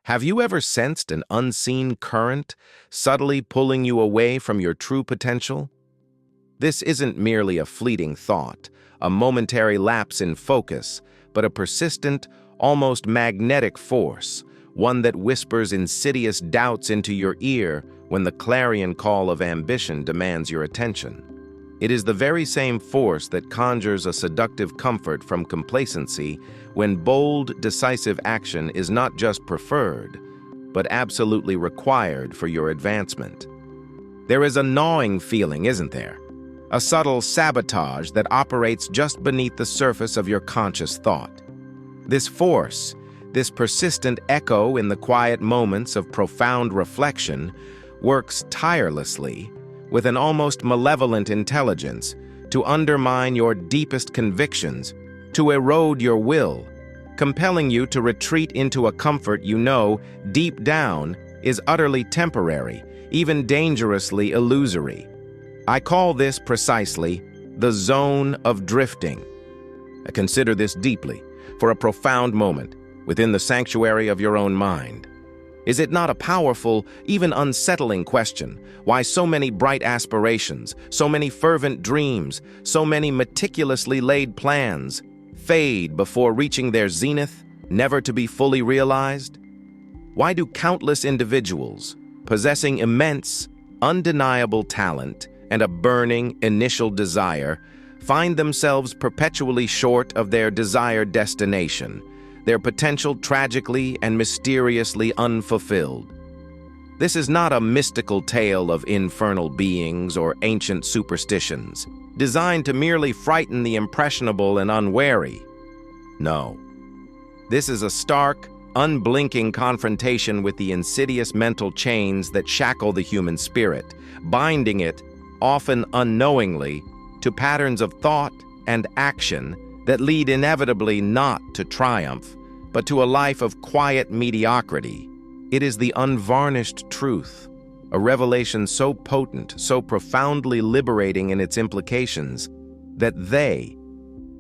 Have you ever sensed an unseen current subtly pulling you away from your true potential? This isn't merely a fleeting thought, a momentary lapse in focus, but a persistent, almost magnetic force, one that whispers insidious doubts into your ear when the clarion call of ambition demands your attention. It is the very same force that conjures a seductive comfort from complacency when bold, decisive action is not just preferred, but absolutely required for your advancement. There is a gnawing feeling, isn't there? A subtle sabotage that operates just beneath the surface of your conscious thought. This force, this persistent echo in the quiet moments of profound reflection, works tirelessly, with an almost malevolent intelligence, to undermine your deepest convictions, to erode your will, compelling you to retreat into a comfort you know, deep down, is utterly temporary, even dangerously illusory. I call this precisely the zone of drifting. Consider this deeply, for a profound moment, within the sanctuary of your own mind. Is it not a powerful, even unsettling question, why so many bright aspirations, so many fervent dreams, so many meticulously laid plans fade before reaching their zenith, never to be fully realized? Why do countless individuals, possessing immense, undeniable talent and a burning initial desire, find themselves perpetually short of their desired destination, their potential tragically and mysteriously unfulfilled? This is not a mystical tale of infernal beings or ancient superstitions, designed to merely frighten the impressionable and unwary. No. This is a stark, unblinking confrontation with the insidious mental chains that shackle the human spirit, binding it, often unknowingly, to patterns of thought and action that lead inevitably not to triumph, but to a life of quiet mediocrity. It is the unvarnished truth, a revelation so potent, so profoundly liberating in its implications, that they,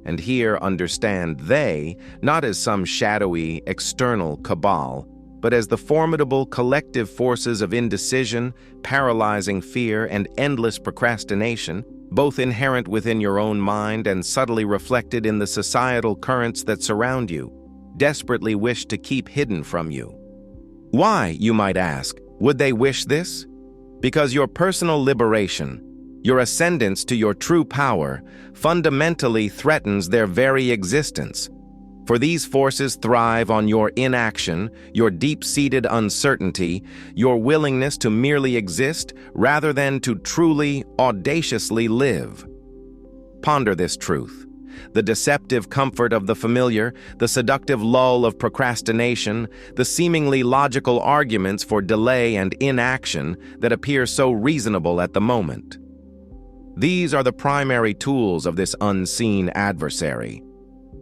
and here understand they, not as some shadowy, external cabal, but as the formidable collective forces of indecision, paralyzing fear, and endless procrastination, both inherent within your own mind and subtly reflected in the societal currents that surround you, desperately wish to keep hidden from you. Why, you might ask, would they wish this? Because your personal liberation, your ascendance to your true power, fundamentally threatens their very existence. For these forces thrive on your inaction, your deep-seated uncertainty, your willingness to merely exist rather than to truly, audaciously live. Ponder this truth. The deceptive comfort of the familiar, the seductive lull of procrastination, the seemingly logical arguments for delay and inaction that appear so reasonable at the moment. These are the primary tools of this unseen adversary.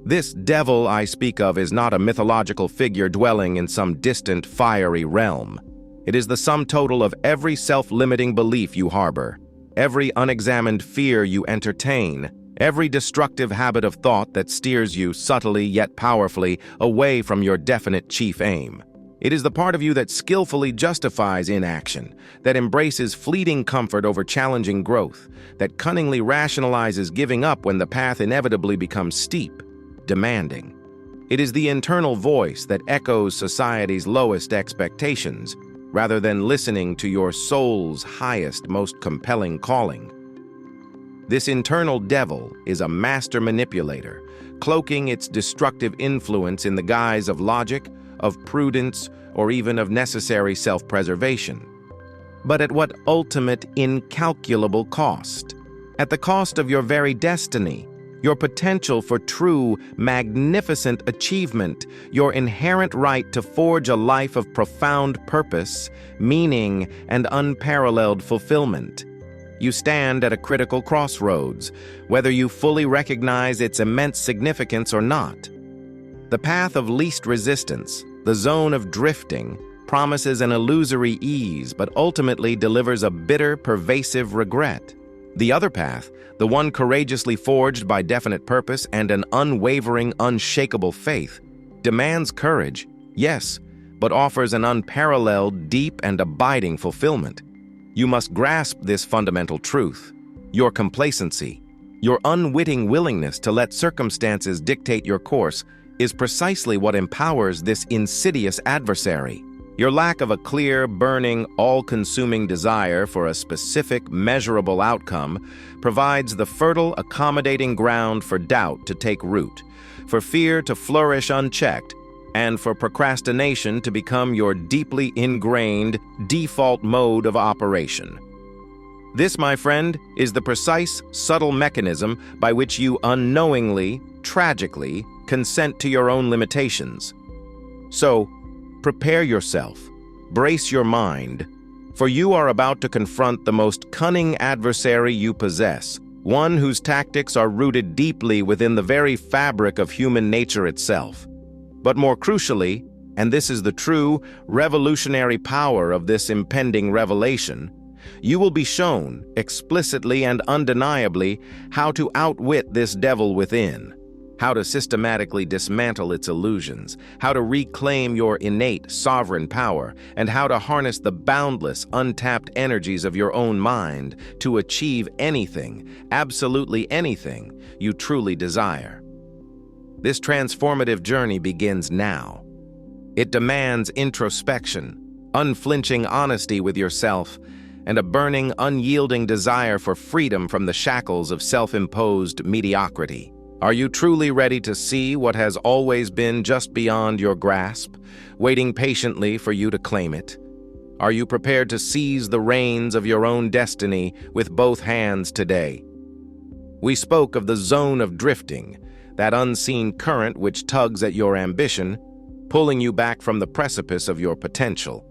This devil I speak of is not a mythological figure dwelling in some distant, fiery realm. It is the sum total of every self-limiting belief you harbor, every unexamined fear you entertain, every destructive habit of thought that steers you subtly yet powerfully away from your definite chief aim. It is the part of you that skillfully justifies inaction, that embraces fleeting comfort over challenging growth, that cunningly rationalizes giving up when the path inevitably becomes steep, demanding. It is the internal voice that echoes society's lowest expectations, rather than listening to your soul's highest, most compelling calling. This internal devil is a master manipulator, cloaking its destructive influence in the guise of logic, of prudence, or even of necessary self-preservation. But at what ultimate, incalculable cost? At the cost of your very destiny, your potential for true, magnificent achievement, your inherent right to forge a life of profound purpose, meaning, and unparalleled fulfillment. You stand at a critical crossroads, whether you fully recognize its immense significance or not. The path of least resistance, the zone of drifting, promises an illusory ease but ultimately delivers a bitter, pervasive regret. The other path, the one courageously forged by definite purpose and an unwavering, unshakable faith, demands courage, yes, but offers an unparalleled, deep, and abiding fulfillment. You must grasp this fundamental truth. Your complacency, your unwitting willingness to let circumstances dictate your course, is precisely what empowers this insidious adversary. Your lack of a clear, burning, all-consuming desire for a specific, measurable outcome provides the fertile, accommodating ground for doubt to take root, for fear to flourish unchecked, and for procrastination to become your deeply ingrained default mode of operation. This, my friend, is the precise, subtle mechanism by which you unknowingly, tragically, consent to your own limitations. So, prepare yourself, brace your mind, for you are about to confront the most cunning adversary you possess, one whose tactics are rooted deeply within the very fabric of human nature itself. But more crucially, and this is the true, revolutionary power of this impending revelation, you will be shown, explicitly and undeniably, how to outwit this devil within, how to systematically dismantle its illusions, how to reclaim your innate sovereign power, and how to harness the boundless, untapped energies of your own mind to achieve anything, absolutely anything, you truly desire. This transformative journey begins now. It demands introspection, unflinching honesty with yourself, and a burning, unyielding desire for freedom from the shackles of self-imposed mediocrity. Are you truly ready to see what has always been just beyond your grasp, waiting patiently for you to claim it? Are you prepared to seize the reins of your own destiny with both hands today? We spoke of the zone of drifting, that unseen current which tugs at your ambition, pulling you back from the precipice of your potential.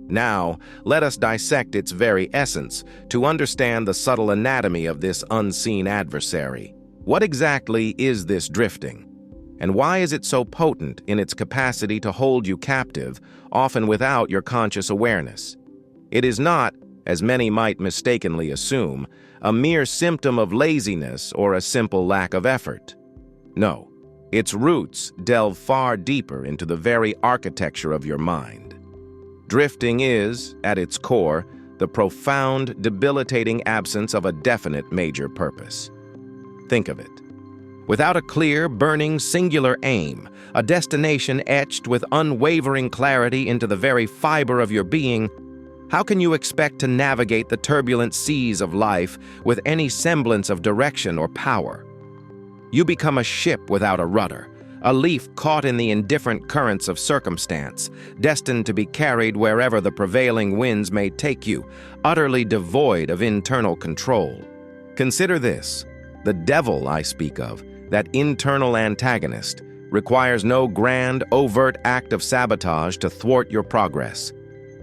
Now, let us dissect its very essence to understand the subtle anatomy of this unseen adversary. What exactly is this drifting? And why is it so potent in its capacity to hold you captive, often without your conscious awareness? It is not, as many might mistakenly assume, a mere symptom of laziness or a simple lack of effort. No, its roots delve far deeper into the very architecture of your mind. Drifting is, at its core, the profound, debilitating absence of a definite major purpose. Think of it. Without a clear, burning, singular aim, a destination etched with unwavering clarity into the very fiber of your being, how can you expect to navigate the turbulent seas of life with any semblance of direction or power? You become a ship without a rudder, a leaf caught in the indifferent currents of circumstance, destined to be carried wherever the prevailing winds may take you, utterly devoid of internal control. Consider this: the devil I speak of, that internal antagonist, requires no grand, overt act of sabotage to thwart your progress.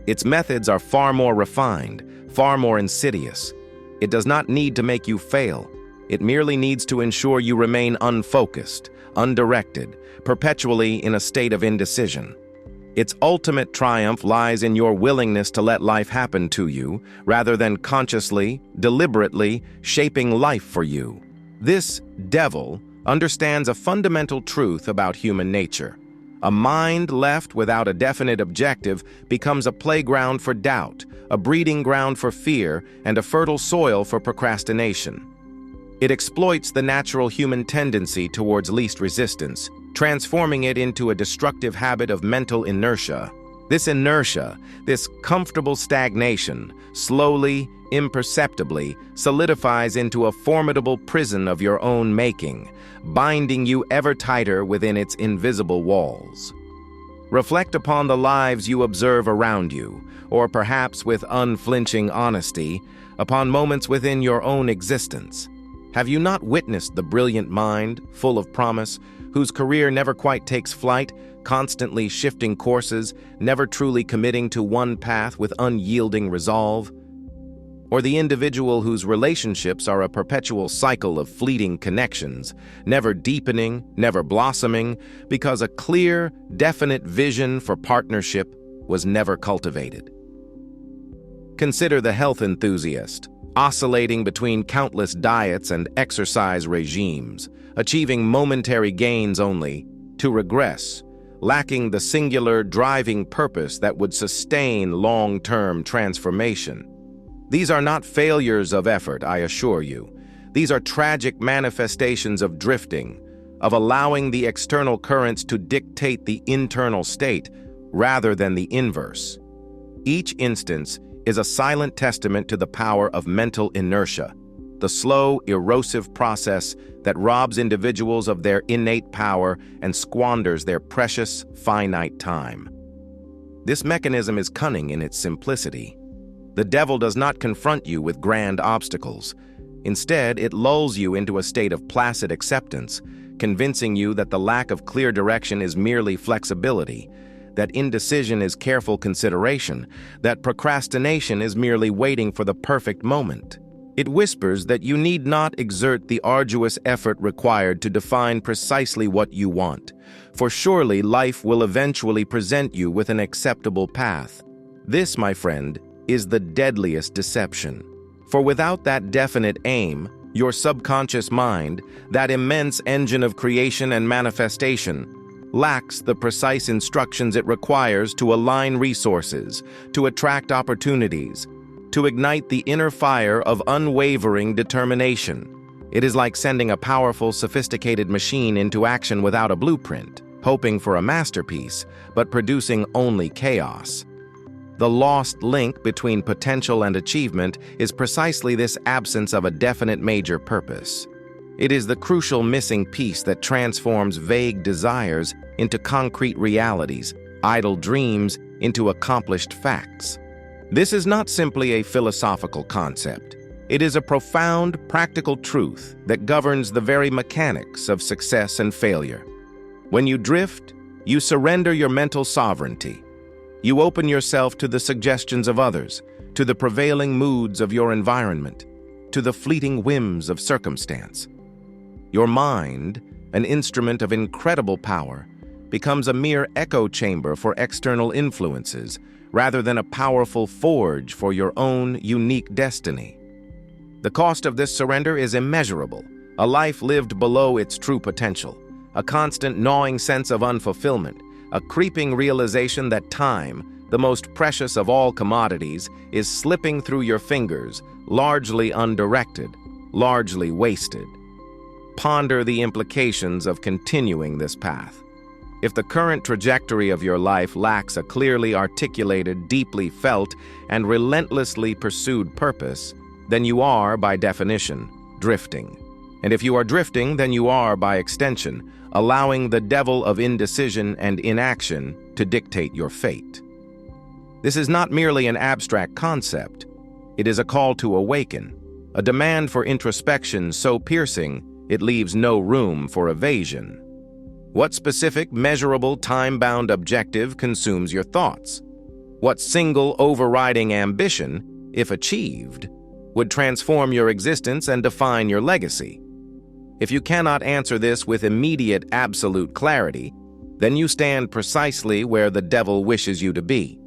Its methods are far more refined, far more insidious. It does not need to make you fail. It merely needs to ensure you remain unfocused, undirected, perpetually in a state of indecision. Its ultimate triumph lies in your willingness to let life happen to you, rather than consciously, deliberately shaping life for you. This devil understands a fundamental truth about human nature. A mind left without a definite objective becomes a playground for doubt, a breeding ground for fear, and a fertile soil for procrastination. It exploits the natural human tendency towards least resistance, transforming it into a destructive habit of mental inertia. This inertia, this comfortable stagnation, slowly, imperceptibly, solidifies into a formidable prison of your own making, binding you ever tighter within its invisible walls. Reflect upon the lives you observe around you, or perhaps with unflinching honesty, upon moments within your own existence. Have you not witnessed the brilliant mind, full of promise, whose career never quite takes flight, constantly shifting courses, never truly committing to one path with unyielding resolve? Or the individual whose relationships are a perpetual cycle of fleeting connections, never deepening, never blossoming, because a clear, definite vision for partnership was never cultivated? Consider the health enthusiast, oscillating between countless diets and exercise regimes, achieving momentary gains only to regress, lacking the singular driving purpose that would sustain long-term transformation. These are not failures of effort, I assure you. These are tragic manifestations of drifting, of allowing the external currents to dictate the internal state rather than the inverse. Each instance is a silent testament to the power of mental inertia, the slow, erosive process that robs individuals of their innate power and squanders their precious, finite time. This mechanism is cunning in its simplicity. The devil does not confront you with grand obstacles. Instead, it lulls you into a state of placid acceptance, convincing you that the lack of clear direction is merely flexibility, that indecision is careful consideration, that procrastination is merely waiting for the perfect moment. It whispers that you need not exert the arduous effort required to define precisely what you want, for surely life will eventually present you with an acceptable path. This, my friend, is the deadliest deception. For without that definite aim, your subconscious mind, that immense engine of creation and manifestation, lacks the precise instructions it requires to align resources, to attract opportunities, to ignite the inner fire of unwavering determination. It is like sending a powerful, sophisticated machine into action without a blueprint, hoping for a masterpiece, but producing only chaos. The lost link between potential and achievement is precisely this absence of a definite major purpose. It is the crucial missing piece that transforms vague desires into concrete realities, idle dreams into accomplished facts. This is not simply a philosophical concept. It is a profound, practical truth that governs the very mechanics of success and failure. When you drift, you surrender your mental sovereignty. You open yourself to the suggestions of others, to the prevailing moods of your environment, to the fleeting whims of circumstance. Your mind, an instrument of incredible power, becomes a mere echo chamber for external influences, rather than a powerful forge for your own unique destiny. The cost of this surrender is immeasurable, a life lived below its true potential, a constant gnawing sense of unfulfillment, a creeping realization that time, the most precious of all commodities, is slipping through your fingers, largely undirected, largely wasted. Ponder the implications of continuing this path. If the current trajectory of your life lacks a clearly articulated, deeply felt, and relentlessly pursued purpose, then you are, by definition, drifting. And if you are drifting, then you are, by extension, allowing the devil of indecision and inaction to dictate your fate. This is not merely an abstract concept. It is a call to awaken, a demand for introspection so piercing it leaves no room for evasion. What specific, measurable, time-bound objective consumes your thoughts? What single overriding ambition, if achieved, would transform your existence and define your legacy? If you cannot answer this with immediate, absolute clarity, then you stand precisely where the devil wishes you to be,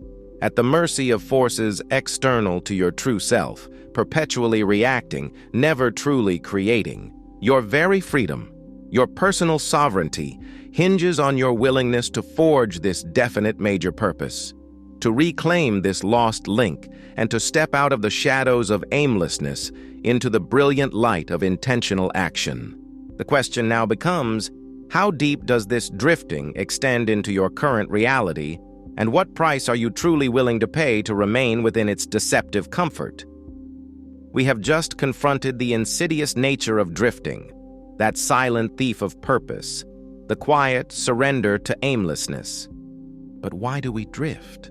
at the mercy of forces external to your true self, perpetually reacting, never truly creating. Your very freedom, your personal sovereignty, hinges on your willingness to forge this definite major purpose, to reclaim this lost link, and to step out of the shadows of aimlessness into the brilliant light of intentional action. The question now becomes, how deep does this drifting extend into your current reality, and what price are you truly willing to pay to remain within its deceptive comfort? We have just confronted the insidious nature of drifting, that silent thief of purpose, the quiet surrender to aimlessness. But why do we drift?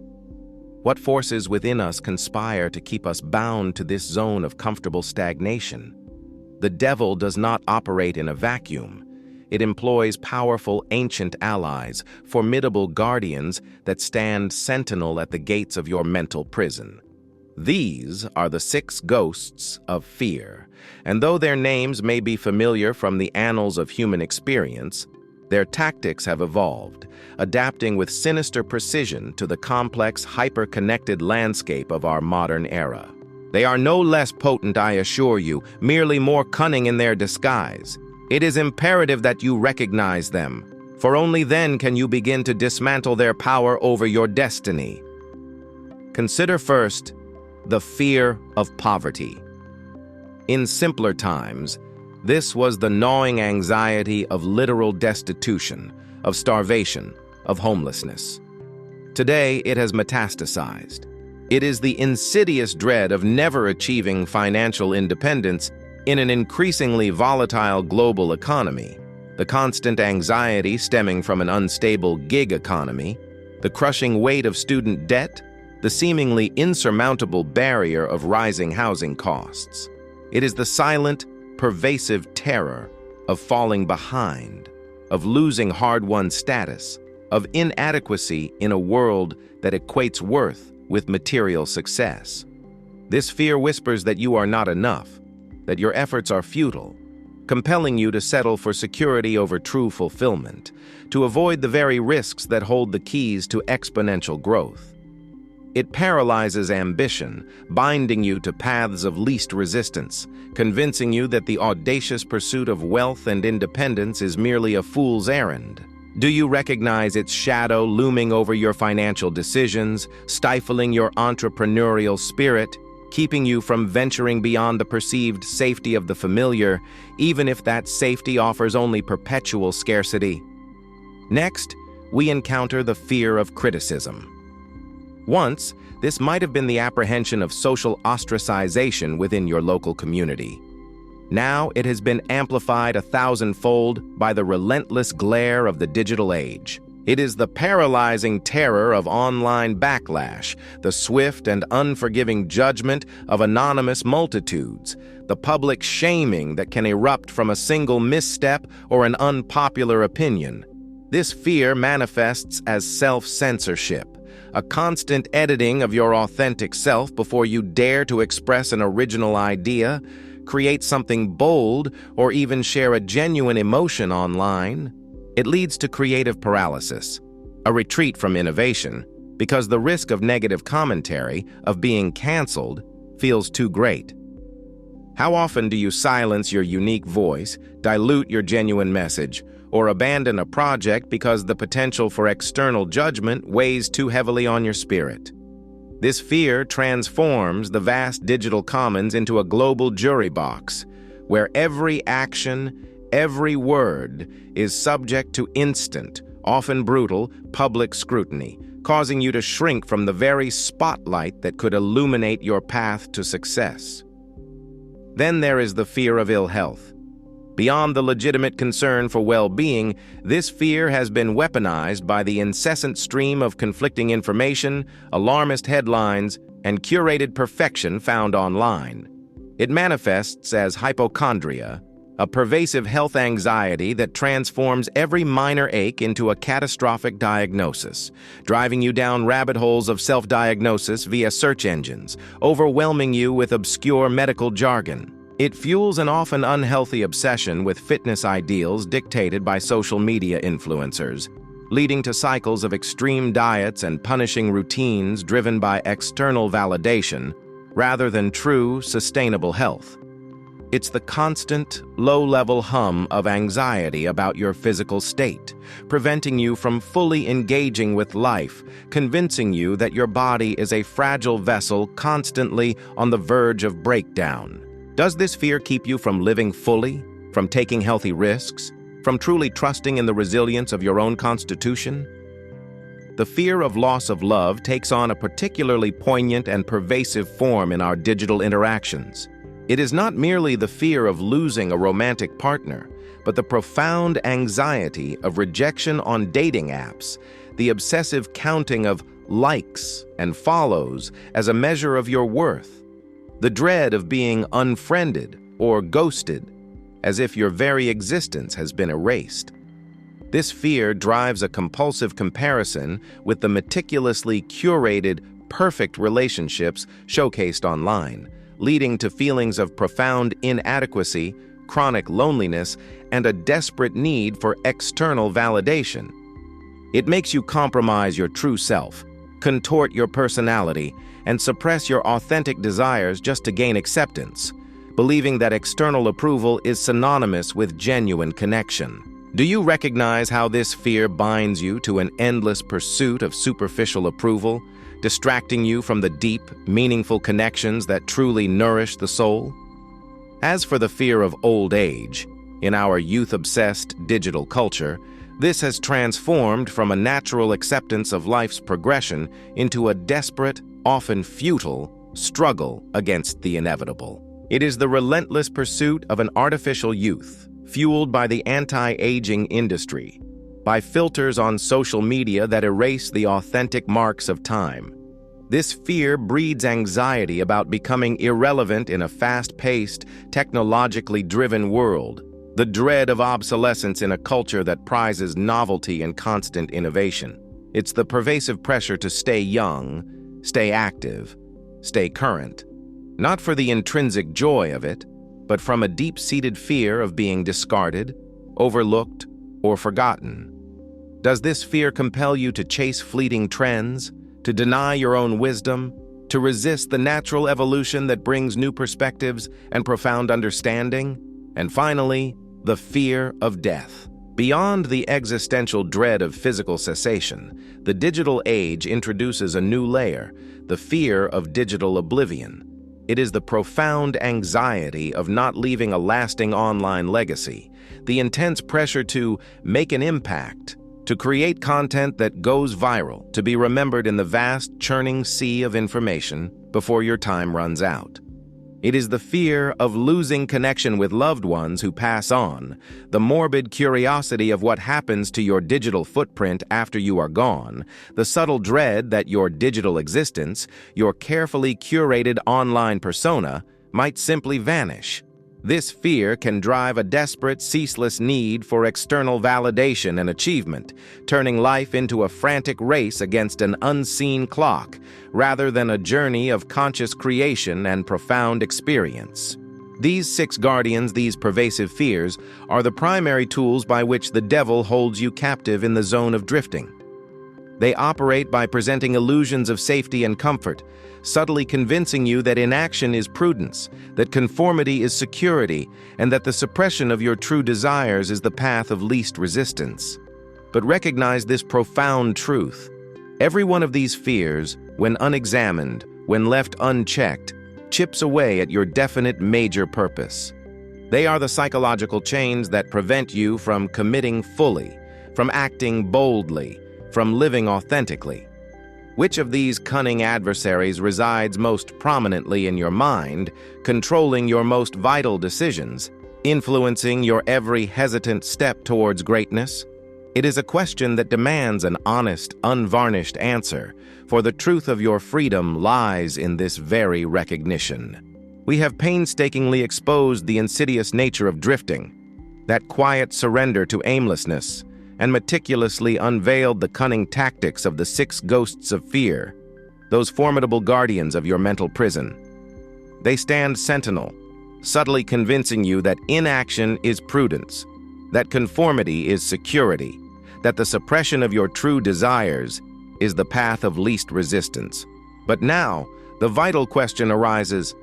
What forces within us conspire to keep us bound to this zone of comfortable stagnation? The devil does not operate in a vacuum. It employs powerful ancient allies, formidable guardians that stand sentinel at the gates of your mental prison. These are the 6 ghosts of fear, and though their names may be familiar from the annals of human experience, their tactics have evolved, adapting with sinister precision to the complex, hyper-connected landscape of our modern era. They are no less potent, I assure you, merely more cunning in their disguise. It is imperative that you recognize them, for only then can you begin to dismantle their power over your destiny. Consider first the fear of poverty. In simpler times, this was the gnawing anxiety of literal destitution, of starvation, of homelessness. Today, it has metastasized. It is the insidious dread of never achieving financial independence in an increasingly volatile global economy, the constant anxiety stemming from an unstable gig economy, the crushing weight of student debt, the seemingly insurmountable barrier of rising housing costs. It is the silent, pervasive terror of falling behind, of losing hard-won status, of inadequacy in a world that equates worth with material success. This fear whispers that you are not enough, that your efforts are futile, compelling you to settle for security over true fulfillment, to avoid the very risks that hold the keys to exponential growth. It paralyzes ambition, binding you to paths of least resistance, convincing you that the audacious pursuit of wealth and independence is merely a fool's errand. Do you recognize its shadow looming over your financial decisions, stifling your entrepreneurial spirit, keeping you from venturing beyond the perceived safety of the familiar, even if that safety offers only perpetual scarcity? Next, we encounter the fear of criticism. Once, this might have been the apprehension of social ostracization within your local community. Now it has been amplified 1,000-fold by the relentless glare of the digital age. It is the paralyzing terror of online backlash, the swift and unforgiving judgment of anonymous multitudes, the public shaming that can erupt from a single misstep or an unpopular opinion. This fear manifests as self-censorship, a constant editing of your authentic self before you dare to express an original idea, create something bold, or even share a genuine emotion online. It leads to creative paralysis, a retreat from innovation, because the risk of negative commentary, of being canceled, feels too great. How often do you silence your unique voice, dilute your genuine message, or abandon a project because the potential for external judgment weighs too heavily on your spirit? This fear transforms the vast digital commons into a global jury box, where every action, every word is subject to instant, often brutal, public scrutiny, causing you to shrink from the very spotlight that could illuminate your path to success. Then there is the fear of ill health. Beyond the legitimate concern for well-being, this fear has been weaponized by the incessant stream of conflicting information, alarmist headlines, and curated perfection found online. It manifests as hypochondria, a pervasive health anxiety that transforms every minor ache into a catastrophic diagnosis, driving you down rabbit holes of self-diagnosis via search engines, overwhelming you with obscure medical jargon. It fuels an often unhealthy obsession with fitness ideals dictated by social media influencers, leading to cycles of extreme diets and punishing routines driven by external validation rather than true, sustainable health. It's the constant, low-level hum of anxiety about your physical state, preventing you from fully engaging with life, convincing you that your body is a fragile vessel constantly on the verge of breakdown. Does this fear keep you from living fully, from taking healthy risks, from truly trusting in the resilience of your own constitution? The fear of loss of love takes on a particularly poignant and pervasive form in our digital interactions. It is not merely the fear of losing a romantic partner, but the profound anxiety of rejection on dating apps, the obsessive counting of likes and follows as a measure of your worth, the dread of being unfriended or ghosted, as if your very existence has been erased. This fear drives a compulsive comparison with the meticulously curated, perfect relationships showcased online, leading to feelings of profound inadequacy, chronic loneliness, and a desperate need for external validation. It makes you compromise your true self, contort your personality, and suppress your authentic desires just to gain acceptance, believing that external approval is synonymous with genuine connection. Do you recognize how this fear binds you to an endless pursuit of superficial approval, distracting you from the deep, meaningful connections that truly nourish the soul? As for the fear of old age, in our youth-obsessed digital culture, this has transformed from a natural acceptance of life's progression into a desperate, often futile, struggle against the inevitable. It is the relentless pursuit of an artificial youth, fueled by the anti-aging industry, by filters on social media that erase the authentic marks of time. This fear breeds anxiety about becoming irrelevant in a fast-paced, technologically driven world, the dread of obsolescence in a culture that prizes novelty and constant innovation. It's the pervasive pressure to stay young, stay active, stay current, not for the intrinsic joy of it, but from a deep-seated fear of being discarded, overlooked, or forgotten. Does this fear compel you to chase fleeting trends, to deny your own wisdom, to resist the natural evolution that brings new perspectives and profound understanding? And finally, the fear of death. Beyond the existential dread of physical cessation, the digital age introduces a new layer, the fear of digital oblivion. It is the profound anxiety of not leaving a lasting online legacy, the intense pressure to make an impact, to create content that goes viral, to be remembered in the vast, churning sea of information before your time runs out. It is the fear of losing connection with loved ones who pass on, the morbid curiosity of what happens to your digital footprint after you are gone, the subtle dread that your digital existence, your carefully curated online persona, might simply vanish. This fear can drive a desperate, ceaseless need for external validation and achievement, turning life into a frantic race against an unseen clock, rather than a journey of conscious creation and profound experience. These six guardians, these pervasive fears, are the primary tools by which the devil holds you captive in the zone of drifting. They operate by presenting illusions of safety and comfort, subtly convincing you that inaction is prudence, that conformity is security, and that the suppression of your true desires is the path of least resistance. But recognize this profound truth. Every one of these fears, when unexamined, when left unchecked, chips away at your definite major purpose. They are the psychological chains that prevent you from committing fully, from acting boldly, from living authentically. Which of these cunning adversaries resides most prominently in your mind, controlling your most vital decisions, influencing your every hesitant step towards greatness? It is a question that demands an honest, unvarnished answer, for the truth of your freedom lies in this very recognition. We have painstakingly exposed the insidious nature of drifting, that quiet surrender to aimlessness, and meticulously unveiled the cunning tactics of the six ghosts of fear, those formidable guardians of your mental prison. They stand sentinel, subtly convincing you that inaction is prudence, that conformity is security, that the suppression of your true desires is the path of least resistance. But now, the vital question arises: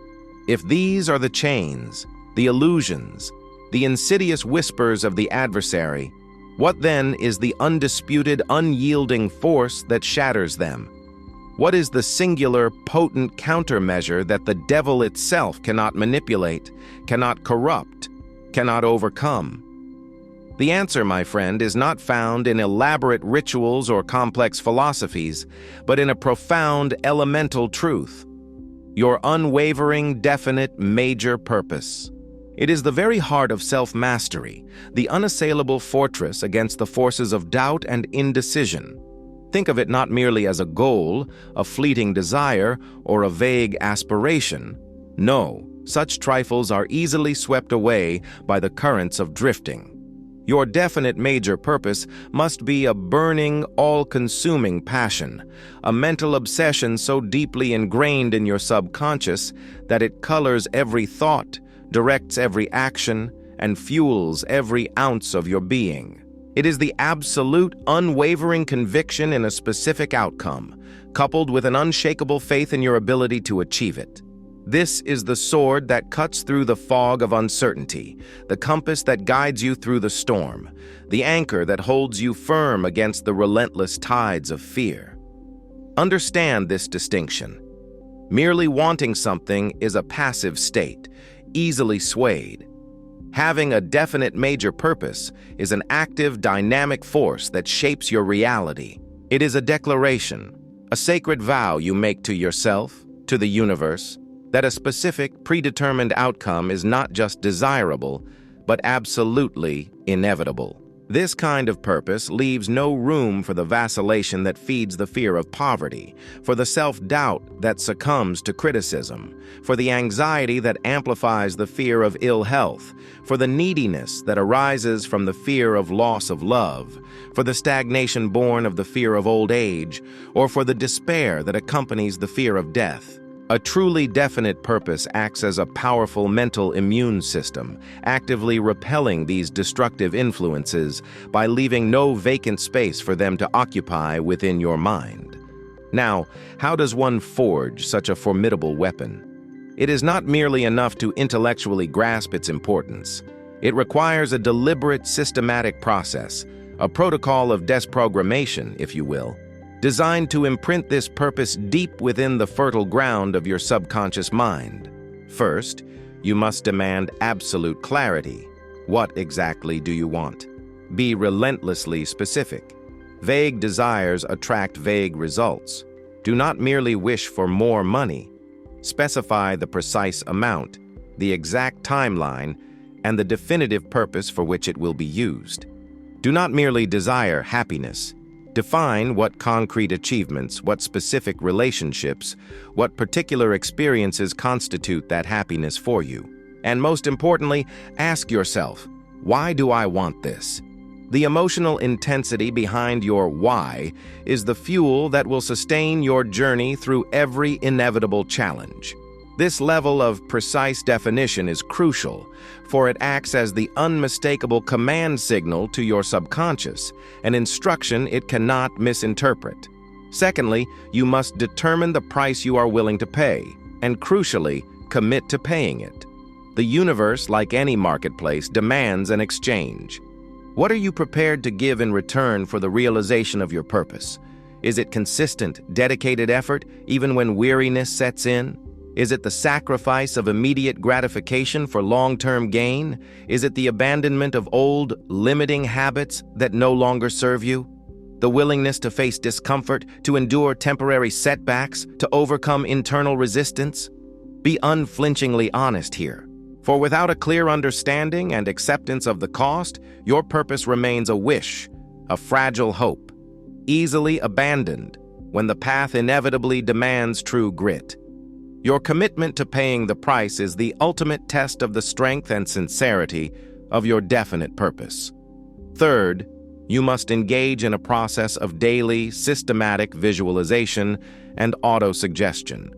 if these are the chains, the illusions, the insidious whispers of the adversary, what then is the undisputed, unyielding force that shatters them? What is the singular, potent countermeasure that the devil itself cannot manipulate, cannot corrupt, cannot overcome? The answer, my friend, is not found in elaborate rituals or complex philosophies, but in a profound, elemental truth: your unwavering, definite, major purpose. It is the very heart of self-mastery, the unassailable fortress against the forces of doubt and indecision. Think of it not merely as a goal, a fleeting desire, or a vague aspiration. No, such trifles are easily swept away by the currents of drifting. Your definite major purpose must be a burning, all-consuming passion, a mental obsession so deeply ingrained in your subconscious that it colors every thought, directs every action, and fuels every ounce of your being. It is the absolute, unwavering conviction in a specific outcome, coupled with an unshakable faith in your ability to achieve it. This is the sword that cuts through the fog of uncertainty, the compass that guides you through the storm, the anchor that holds you firm against the relentless tides of fear. Understand this distinction. Merely wanting something is a passive state, easily swayed. Having a definite major purpose is an active, dynamic force that shapes your reality. It is a declaration, a sacred vow you make to yourself, to the universe, that a specific, predetermined outcome is not just desirable, but absolutely inevitable. This kind of purpose leaves no room for the vacillation that feeds the fear of poverty, for the self-doubt that succumbs to criticism, for the anxiety that amplifies the fear of ill health, for the neediness that arises from the fear of loss of love, for the stagnation born of the fear of old age, or for the despair that accompanies the fear of death. A truly definite purpose acts as a powerful mental immune system, actively repelling these destructive influences by leaving no vacant space for them to occupy within your mind. Now, how does one forge such a formidable weapon? It is not merely enough to intellectually grasp its importance. It requires a deliberate, systematic process, a protocol of desprogramation, if you will, designed to imprint this purpose deep within the fertile ground of your subconscious mind. First, you must demand absolute clarity. What exactly do you want? Be relentlessly specific. Vague desires attract vague results. Do not merely wish for more money. Specify the precise amount, the exact timeline, and the definitive purpose for which it will be used. Do not merely desire happiness. Define what concrete achievements, what specific relationships, what particular experiences constitute that happiness for you. And most importantly, ask yourself, why do I want this? The emotional intensity behind your why is the fuel that will sustain your journey through every inevitable challenge. This level of precise definition is crucial, for it acts as the unmistakable command signal to your subconscious, an instruction it cannot misinterpret. Secondly, you must determine the price you are willing to pay, and crucially, commit to paying it. The universe, like any marketplace, demands an exchange. What are you prepared to give in return for the realization of your purpose? Is it consistent, dedicated effort, even when weariness sets in? Is it the sacrifice of immediate gratification for long-term gain? Is it the abandonment of old, limiting habits that no longer serve you? The willingness to face discomfort, to endure temporary setbacks, to overcome internal resistance? Be unflinchingly honest here, for without a clear understanding and acceptance of the cost, your purpose remains a wish, a fragile hope, easily abandoned when the path inevitably demands true grit. Your commitment to paying the price is the ultimate test of the strength and sincerity of your definite purpose. Third, you must engage in a process of daily, systematic visualization and auto-suggestion.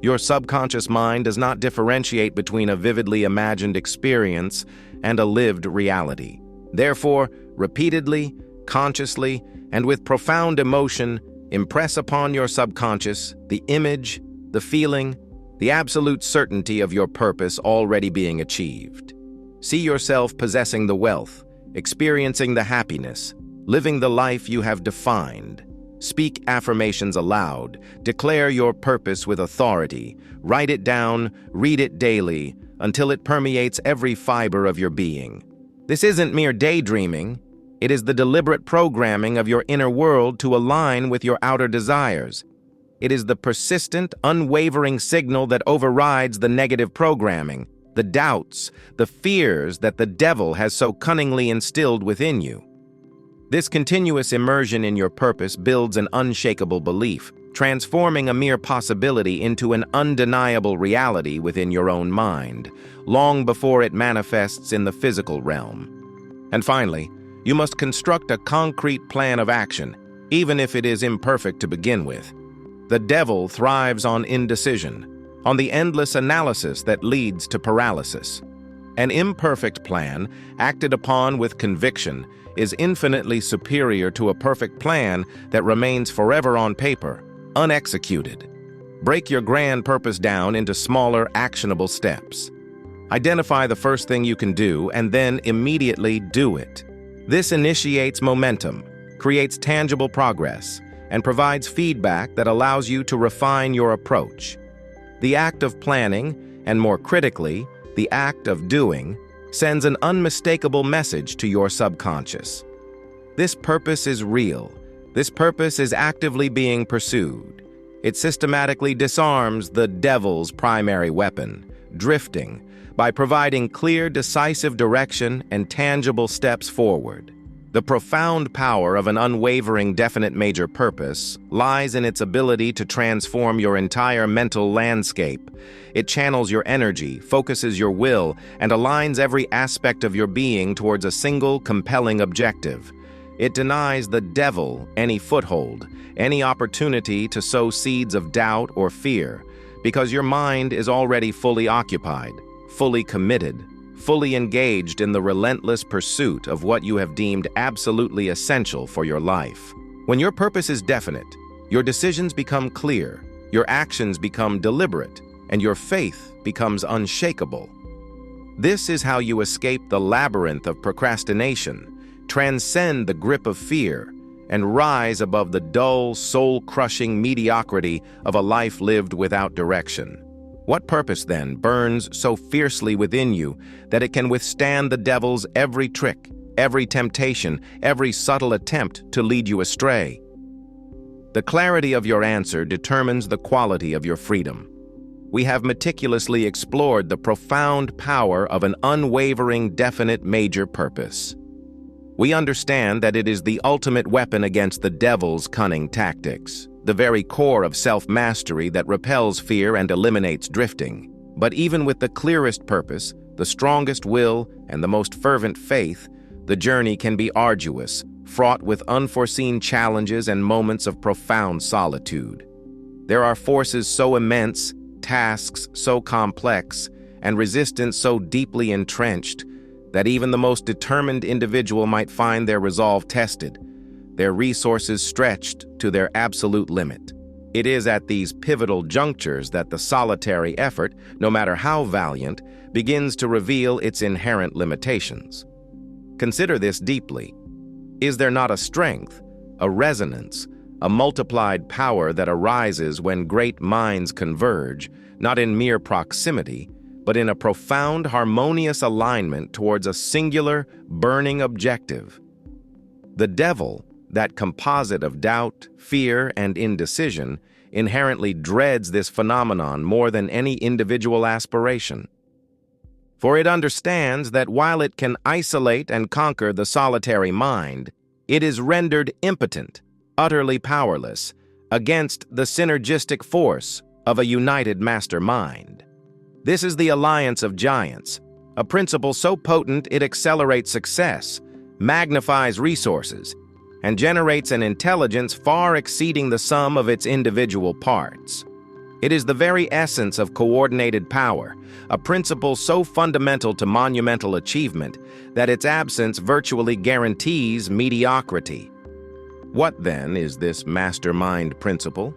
Your subconscious mind does not differentiate between a vividly imagined experience and a lived reality. Therefore, repeatedly, consciously, and with profound emotion, impress upon your subconscious the image, the feeling, the absolute certainty of your purpose already being achieved. See yourself possessing the wealth, experiencing the happiness, living the life you have defined. Speak affirmations aloud, declare your purpose with authority, write it down, read it daily, until it permeates every fiber of your being. This isn't mere daydreaming, it is the deliberate programming of your inner world to align with your outer desires. It is the persistent, unwavering signal that overrides the negative programming, the doubts, the fears that the devil has so cunningly instilled within you. This continuous immersion in your purpose builds an unshakable belief, transforming a mere possibility into an undeniable reality within your own mind, long before it manifests in the physical realm. And finally, you must construct a concrete plan of action, even if it is imperfect to begin with. The devil thrives on indecision, on the endless analysis that leads to paralysis. An imperfect plan, acted upon with conviction, is infinitely superior to a perfect plan that remains forever on paper, unexecuted. Break your grand purpose down into smaller, actionable steps. Identify the first thing you can do and then immediately do it. This initiates momentum, creates tangible progress, and provides feedback that allows you to refine your approach. The act of planning, and more critically, the act of doing, sends an unmistakable message to your subconscious. This purpose is real. This purpose is actively being pursued. It systematically disarms the devil's primary weapon, drifting, by providing clear, decisive direction and tangible steps forward. The profound power of an unwavering, definite major purpose lies in its ability to transform your entire mental landscape. It channels your energy, focuses your will, and aligns every aspect of your being towards a single, compelling objective. It denies the devil any foothold, any opportunity to sow seeds of doubt or fear, because your mind is already fully occupied, fully committed, fully engaged in the relentless pursuit of what you have deemed absolutely essential for your life. When your purpose is definite, your decisions become clear, your actions become deliberate, and your faith becomes unshakable. This is how you escape the labyrinth of procrastination, transcend the grip of fear, and rise above the dull, soul-crushing mediocrity of a life lived without direction. What purpose, then, burns so fiercely within you that it can withstand the devil's every trick, every temptation, every subtle attempt to lead you astray? The clarity of your answer determines the quality of your freedom. We have meticulously explored the profound power of an unwavering, definite major purpose. We understand that it is the ultimate weapon against the devil's cunning tactics, the very core of self-mastery that repels fear and eliminates drifting. But even with the clearest purpose, the strongest will, and the most fervent faith, the journey can be arduous, fraught with unforeseen challenges and moments of profound solitude. There are forces so immense, tasks so complex, and resistance so deeply entrenched that even the most determined individual might find their resolve tested, their resources stretched to their absolute limit. It is at these pivotal junctures that the solitary effort, no matter how valiant, begins to reveal its inherent limitations. Consider this deeply. Is there not a strength, a resonance, a multiplied power that arises when great minds converge, not in mere proximity, but in a profound, harmonious alignment towards a singular, burning objective? The devil, that composite of doubt, fear, and indecision, inherently dreads this phenomenon more than any individual aspiration. For it understands that while it can isolate and conquer the solitary mind, it is rendered impotent, utterly powerless, against the synergistic force of a united master mind. This is the alliance of giants, a principle so potent it accelerates success, magnifies resources, and generates an intelligence far exceeding the sum of its individual parts. It is the very essence of coordinated power, a principle so fundamental to monumental achievement that its absence virtually guarantees mediocrity. What, then, is this mastermind principle?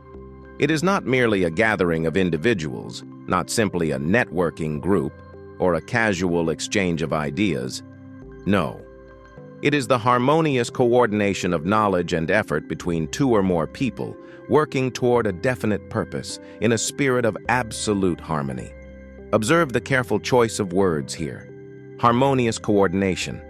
It is not merely a gathering of individuals, not simply a networking group or a casual exchange of ideas. No. It is the harmonious coordination of knowledge and effort between two or more people working toward a definite purpose in a spirit of absolute harmony. Observe the careful choice of words here. Harmonious coordination.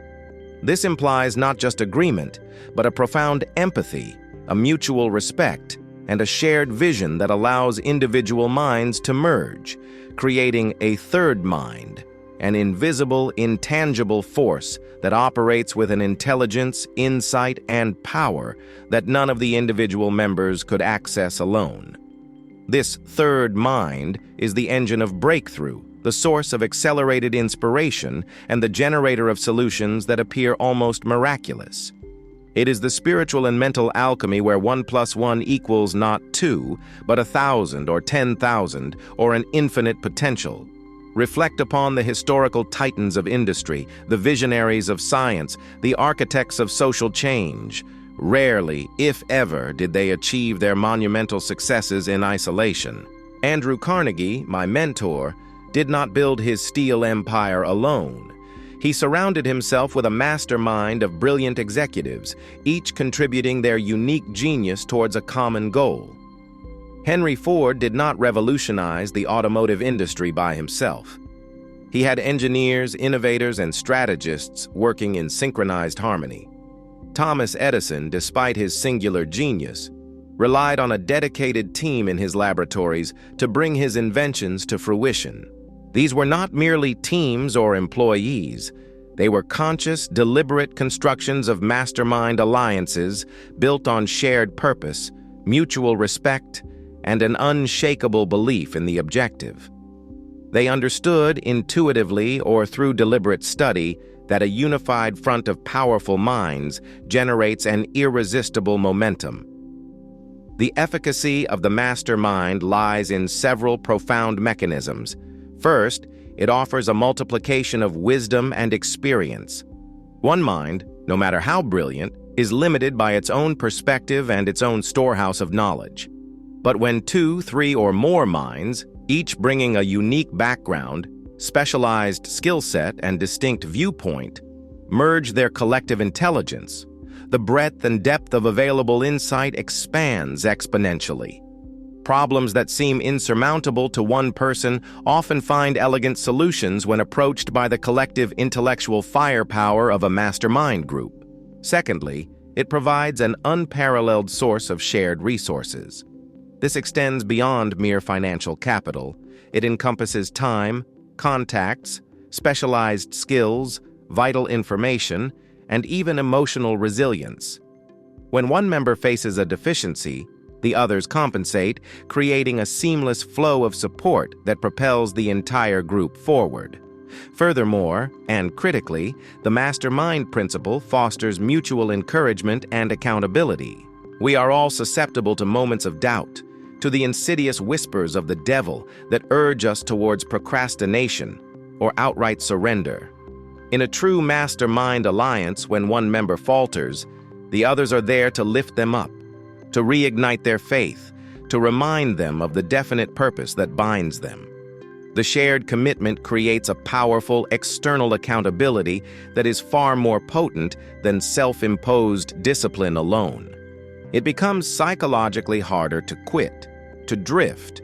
This implies not just agreement, but a profound empathy, a mutual respect, and a shared vision that allows individual minds to merge, creating a third mind, an invisible, intangible force that operates with an intelligence, insight, and power that none of the individual members could access alone. This third mind is the engine of breakthrough, the source of accelerated inspiration, and the generator of solutions that appear almost miraculous. It is the spiritual and mental alchemy where 1 + 1 equals not 2, but 1,000 or 10,000 or an infinite potential. Reflect upon the historical titans of industry, the visionaries of science, the architects of social change. Rarely, if ever, did they achieve their monumental successes in isolation. Andrew Carnegie, my mentor, did not build his steel empire alone. He surrounded himself with a mastermind of brilliant executives, each contributing their unique genius towards a common goal. Henry Ford did not revolutionize the automotive industry by himself. He had engineers, innovators, and strategists working in synchronized harmony. Thomas Edison, despite his singular genius, relied on a dedicated team in his laboratories to bring his inventions to fruition. These were not merely teams or employees. They were conscious, deliberate constructions of mastermind alliances built on shared purpose, mutual respect, and an unshakable belief in the objective. They understood intuitively or through deliberate study that a unified front of powerful minds generates an irresistible momentum. The efficacy of the mastermind lies in several profound mechanisms. First, it offers a multiplication of wisdom and experience. One mind, no matter how brilliant, is limited by its own perspective and its own storehouse of knowledge. But when 2, 3, or more minds, each bringing a unique background, specialized skill set, and distinct viewpoint, merge their collective intelligence, the breadth and depth of available insight expands exponentially. Problems that seem insurmountable to one person often find elegant solutions when approached by the collective intellectual firepower of a mastermind group. Secondly, it provides an unparalleled source of shared resources. This extends beyond mere financial capital. It encompasses time, contacts, specialized skills, vital information, and even emotional resilience. When one member faces a deficiency, the others compensate, creating a seamless flow of support that propels the entire group forward. Furthermore, and critically, the mastermind principle fosters mutual encouragement and accountability. We are all susceptible to moments of doubt, to the insidious whispers of the devil that urge us towards procrastination or outright surrender. In a true mastermind alliance, when one member falters, the others are there to lift them up, to reignite their faith, to remind them of the definite purpose that binds them. The shared commitment creates a powerful external accountability that is far more potent than self-imposed discipline alone. It becomes psychologically harder to quit, to drift,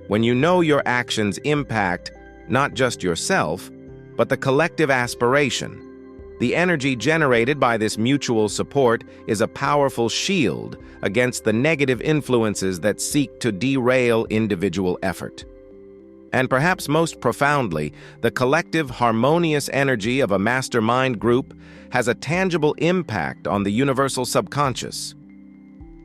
when you know your actions impact not just yourself, but the collective aspiration. The energy generated by this mutual support is a powerful shield against the negative influences that seek to derail individual effort. And perhaps most profoundly, the collective harmonious energy of a mastermind group has a tangible impact on the universal subconscious.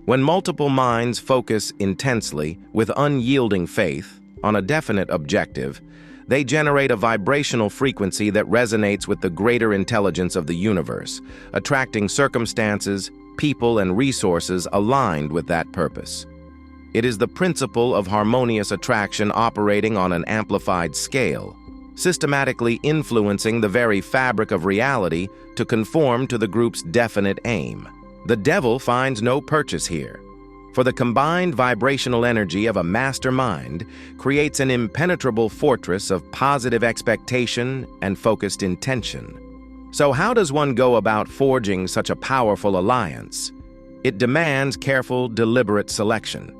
When multiple minds focus intensely, with unyielding faith, on a definite objective, they generate a vibrational frequency that resonates with the greater intelligence of the universe, attracting circumstances, people, and resources aligned with that purpose. It is the principle of harmonious attraction operating on an amplified scale, systematically influencing the very fabric of reality to conform to the group's definite aim. The devil finds no purchase here, for the combined vibrational energy of a mastermind creates an impenetrable fortress of positive expectation and focused intention. So how does one go about forging such a powerful alliance? It demands careful, deliberate selection.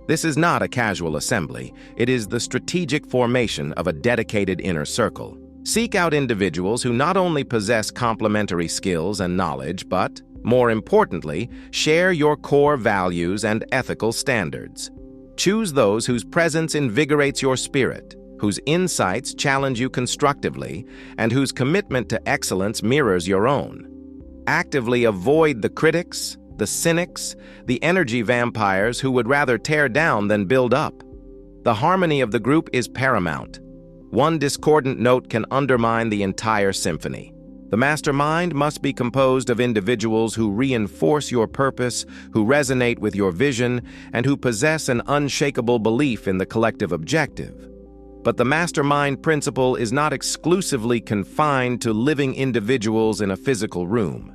This is not a casual assembly. It is the strategic formation of a dedicated inner circle. Seek out individuals who not only possess complementary skills and knowledge, but, more importantly, share your core values and ethical standards. Choose those whose presence invigorates your spirit, whose insights challenge you constructively, and whose commitment to excellence mirrors your own. Actively avoid the critics, the cynics, the energy vampires who would rather tear down than build up. The harmony of the group is paramount. One discordant note can undermine the entire symphony. The mastermind must be composed of individuals who reinforce your purpose, who resonate with your vision, and who possess an unshakable belief in the collective objective. But the mastermind principle is not exclusively confined to living individuals in a physical room.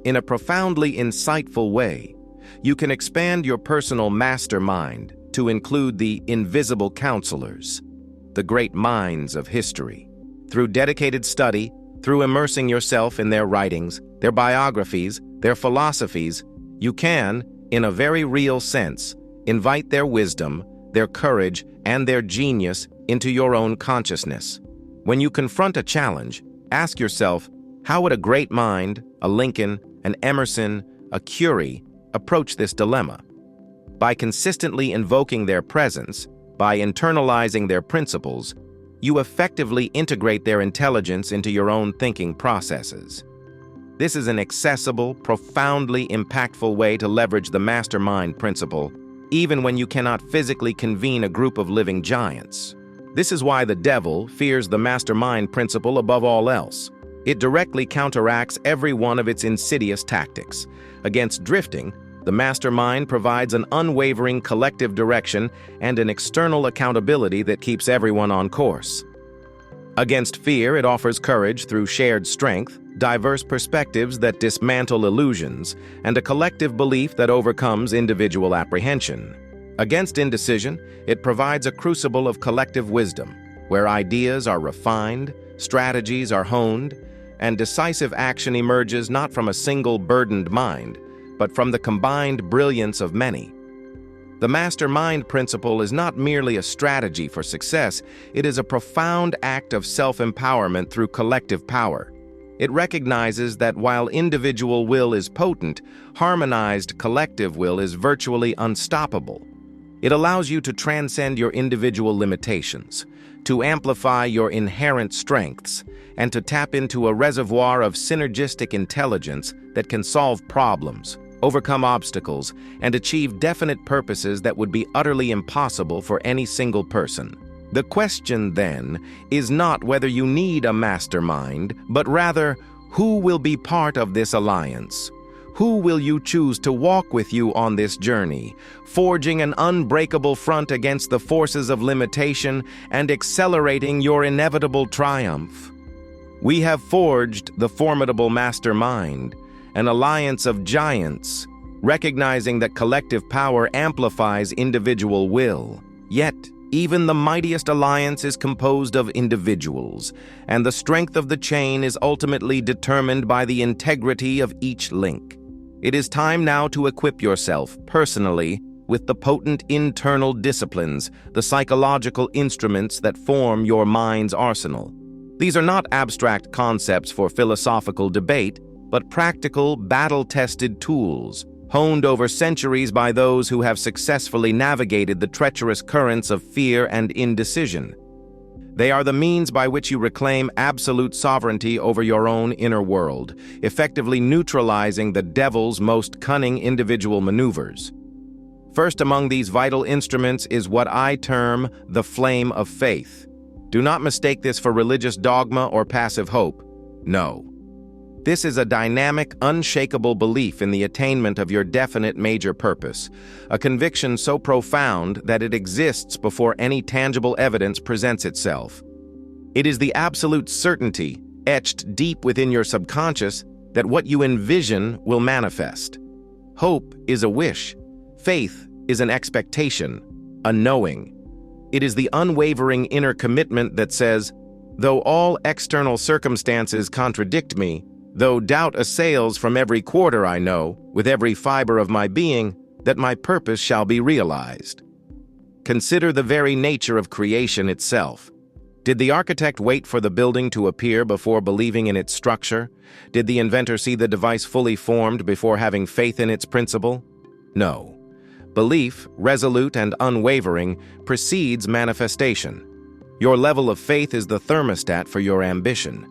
In a profoundly insightful way, you can expand your personal mastermind to include the invisible counselors, the great minds of history. Through dedicated study, through immersing yourself in their writings, their biographies, their philosophies, you can, in a very real sense, invite their wisdom, their courage, and their genius into your own consciousness. When you confront a challenge, ask yourself, how would a great mind, a Lincoln, an Emerson, a Curie, approach this dilemma? By consistently invoking their presence, by internalizing their principles, you effectively integrate their intelligence into your own thinking processes. This is an accessible, profoundly impactful way to leverage the mastermind principle, even when you cannot physically convene a group of living giants. This is why the devil fears the mastermind principle above all else. It directly counteracts every one of its insidious tactics. Against drifting, the mastermind provides an unwavering collective direction and an external accountability that keeps everyone on course. Against fear, it offers courage through shared strength, diverse perspectives that dismantle illusions, and a collective belief that overcomes individual apprehension. Against indecision, it provides a crucible of collective wisdom, where ideas are refined, strategies are honed, and decisive action emerges not from a single burdened mind, but from the combined brilliance of many. The mastermind principle is not merely a strategy for success, it is a profound act of self-empowerment through collective power. It recognizes that while individual will is potent, harmonized collective will is virtually unstoppable. It allows you to transcend your individual limitations, to amplify your inherent strengths, and to tap into a reservoir of synergistic intelligence that can solve problems, overcome obstacles, and achieve definite purposes that would be utterly impossible for any single person. The question, then, is not whether you need a mastermind, but rather, who will be part of this alliance? Who will you choose to walk with you on this journey, forging an unbreakable front against the forces of limitation and accelerating your inevitable triumph? We have forged the formidable mastermind, an alliance of giants, recognizing that collective power amplifies individual will. Yet, even the mightiest alliance is composed of individuals, and the strength of the chain is ultimately determined by the integrity of each link. It is time now to equip yourself, personally, with the potent internal disciplines, the psychological instruments that form your mind's arsenal. These are not abstract concepts for philosophical debate, but practical, battle-tested tools, honed over centuries by those who have successfully navigated the treacherous currents of fear and indecision. They are the means by which you reclaim absolute sovereignty over your own inner world, effectively neutralizing the devil's most cunning individual maneuvers. First among these vital instruments is what I term the flame of faith. Do not mistake this for religious dogma or passive hope. No. This is a dynamic, unshakable belief in the attainment of your definite major purpose, a conviction so profound that it exists before any tangible evidence presents itself. It is the absolute certainty, etched deep within your subconscious, that what you envision will manifest. Hope is a wish. Faith is an expectation, a knowing. It is the unwavering inner commitment that says, though all external circumstances contradict me, though doubt assails from every quarter, I know, with every fiber of my being, that my purpose shall be realized. Consider the very nature of creation itself. Did the architect wait for the building to appear before believing in its structure? Did the inventor see the device fully formed before having faith in its principle? No. Belief, resolute and unwavering, precedes manifestation. Your level of faith is the thermostat for your ambition.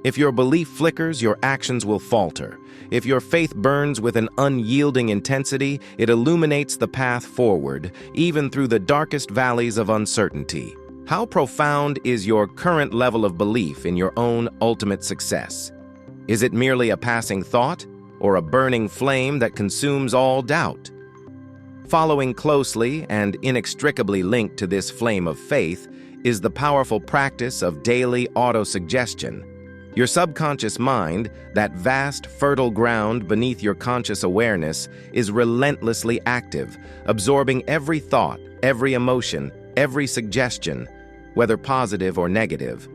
If your belief flickers, your actions will falter. If your faith burns with an unyielding intensity, it illuminates the path forward, even through the darkest valleys of uncertainty. How profound is your current level of belief in your own ultimate success? Is it merely a passing thought, or a burning flame that consumes all doubt? Following closely and inextricably linked to this flame of faith is the powerful practice of daily autosuggestion. Your subconscious mind, that vast, fertile ground beneath your conscious awareness, is relentlessly active, absorbing every thought, every emotion, every suggestion, whether positive or negative.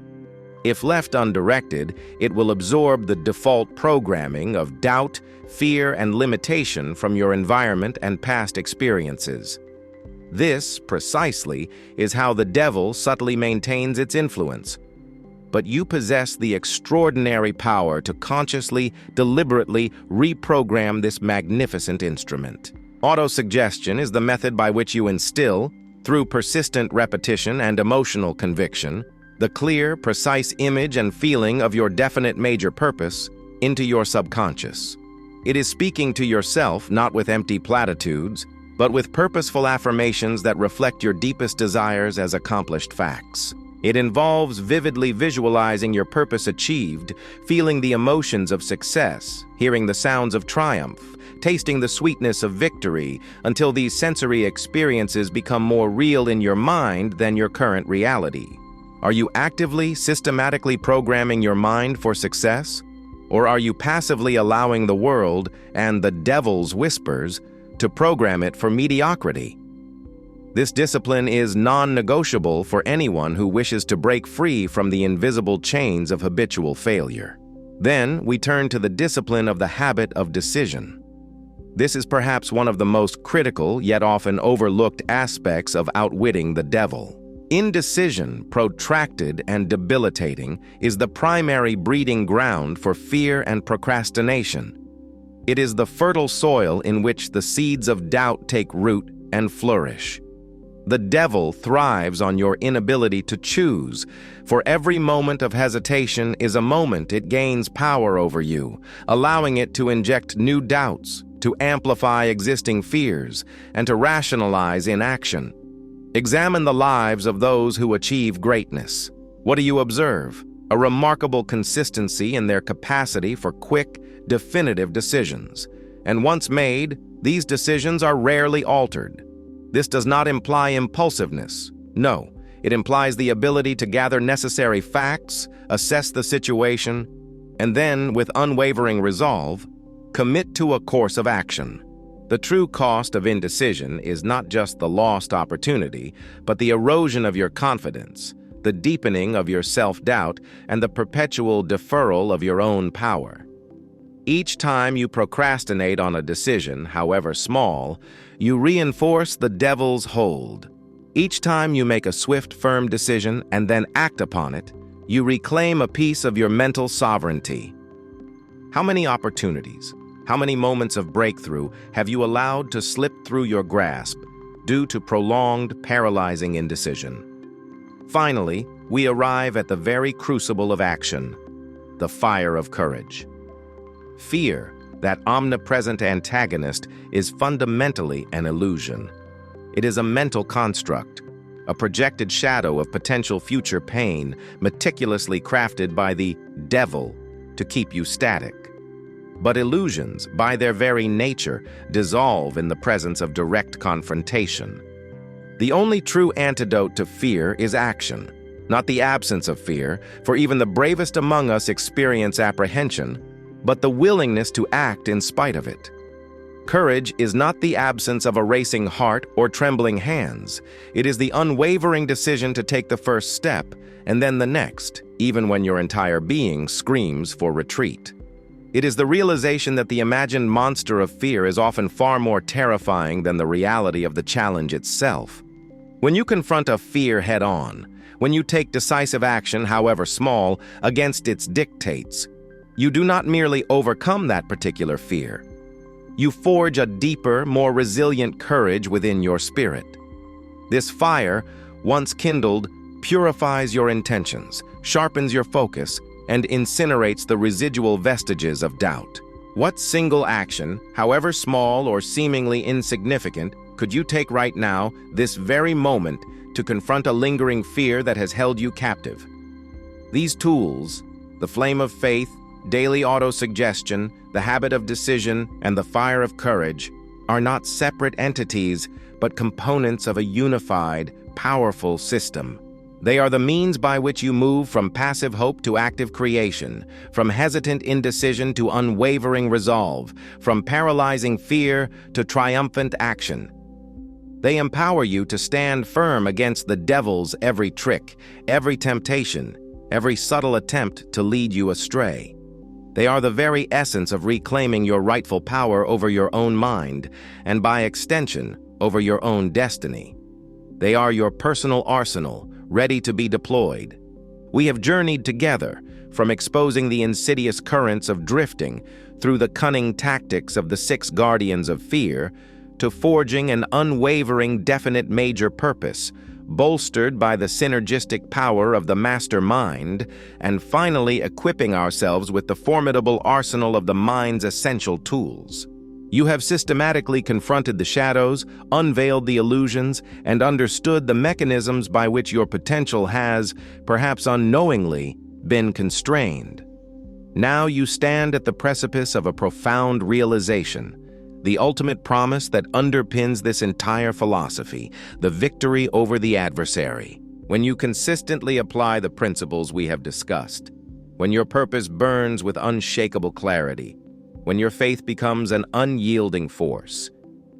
If left undirected, it will absorb the default programming of doubt, fear, and limitation from your environment and past experiences. This, precisely, is how the devil subtly maintains its influence. But you possess the extraordinary power to consciously, deliberately reprogram this magnificent instrument. Autosuggestion is the method by which you instill, through persistent repetition and emotional conviction, the clear, precise image and feeling of your definite major purpose into your subconscious. It is speaking to yourself not with empty platitudes, but with purposeful affirmations that reflect your deepest desires as accomplished facts. It involves vividly visualizing your purpose achieved, feeling the emotions of success, hearing the sounds of triumph, tasting the sweetness of victory, until these sensory experiences become more real in your mind than your current reality. Are you actively, systematically programming your mind for success? Or are you passively allowing the world and the devil's whispers to program it for mediocrity? This discipline is non-negotiable for anyone who wishes to break free from the invisible chains of habitual failure. Then we turn to the discipline of the habit of decision. This is perhaps one of the most critical yet often overlooked aspects of outwitting the devil. Indecision, protracted and debilitating, is the primary breeding ground for fear and procrastination. It is the fertile soil in which the seeds of doubt take root and flourish. The devil thrives on your inability to choose. For every moment of hesitation is a moment it gains power over you, allowing it to inject new doubts, to amplify existing fears, and to rationalize inaction. Examine the lives of those who achieve greatness. What do you observe? A remarkable consistency in their capacity for quick, definitive decisions. And once made, these decisions are rarely altered. This does not imply impulsiveness. No, it implies the ability to gather necessary facts, assess the situation, and then, with unwavering resolve, commit to a course of action. The true cost of indecision is not just the lost opportunity, but the erosion of your confidence, the deepening of your self-doubt, and the perpetual deferral of your own power. Each time you procrastinate on a decision, however small, you reinforce the devil's hold. Each time you make a swift, firm decision and then act upon it, you reclaim a piece of your mental sovereignty. How many opportunities, how many moments of breakthrough have you allowed to slip through your grasp due to prolonged, paralyzing indecision? Finally, we arrive at the very crucible of action, the fire of courage. Fear, that omnipresent antagonist, is fundamentally an illusion. It is a mental construct, a projected shadow of potential future pain, meticulously crafted by the devil to keep you static. But illusions, by their very nature, dissolve in the presence of direct confrontation. The only true antidote to fear is action, not the absence of fear, for even the bravest among us experience apprehension, but the willingness to act in spite of it. Courage is not the absence of a racing heart or trembling hands. It is the unwavering decision to take the first step, and then the next, even when your entire being screams for retreat. It is the realization that the imagined monster of fear is often far more terrifying than the reality of the challenge itself. When you confront a fear head-on, when you take decisive action, however small, against its dictates, you do not merely overcome that particular fear. You forge a deeper, more resilient courage within your spirit. This fire, once kindled, purifies your intentions, sharpens your focus, and incinerates the residual vestiges of doubt. What single action, however small or seemingly insignificant, could you take right now, this very moment, to confront a lingering fear that has held you captive? These tools, the flame of faith, daily autosuggestion, the habit of decision, and the fire of courage, are not separate entities, but components of a unified, powerful system. They are the means by which you move from passive hope to active creation, from hesitant indecision to unwavering resolve, from paralyzing fear to triumphant action. They empower you to stand firm against the devil's every trick, every temptation, every subtle attempt to lead you astray. They are the very essence of reclaiming your rightful power over your own mind, and by extension, over your own destiny. They are your personal arsenal, ready to be deployed. We have journeyed together, from exposing the insidious currents of drifting through the cunning tactics of the 6 guardians of fear, to forging an unwavering definite major purpose, bolstered by the synergistic power of the master mind, and finally equipping ourselves with the formidable arsenal of the mind's essential tools. You have systematically confronted the shadows, unveiled the illusions, and understood the mechanisms by which your potential has, perhaps unknowingly, been constrained. Now you stand at the precipice of a profound realization, the ultimate promise that underpins this entire philosophy, the victory over the adversary. When you consistently apply the principles we have discussed, when your purpose burns with unshakable clarity, when your faith becomes an unyielding force,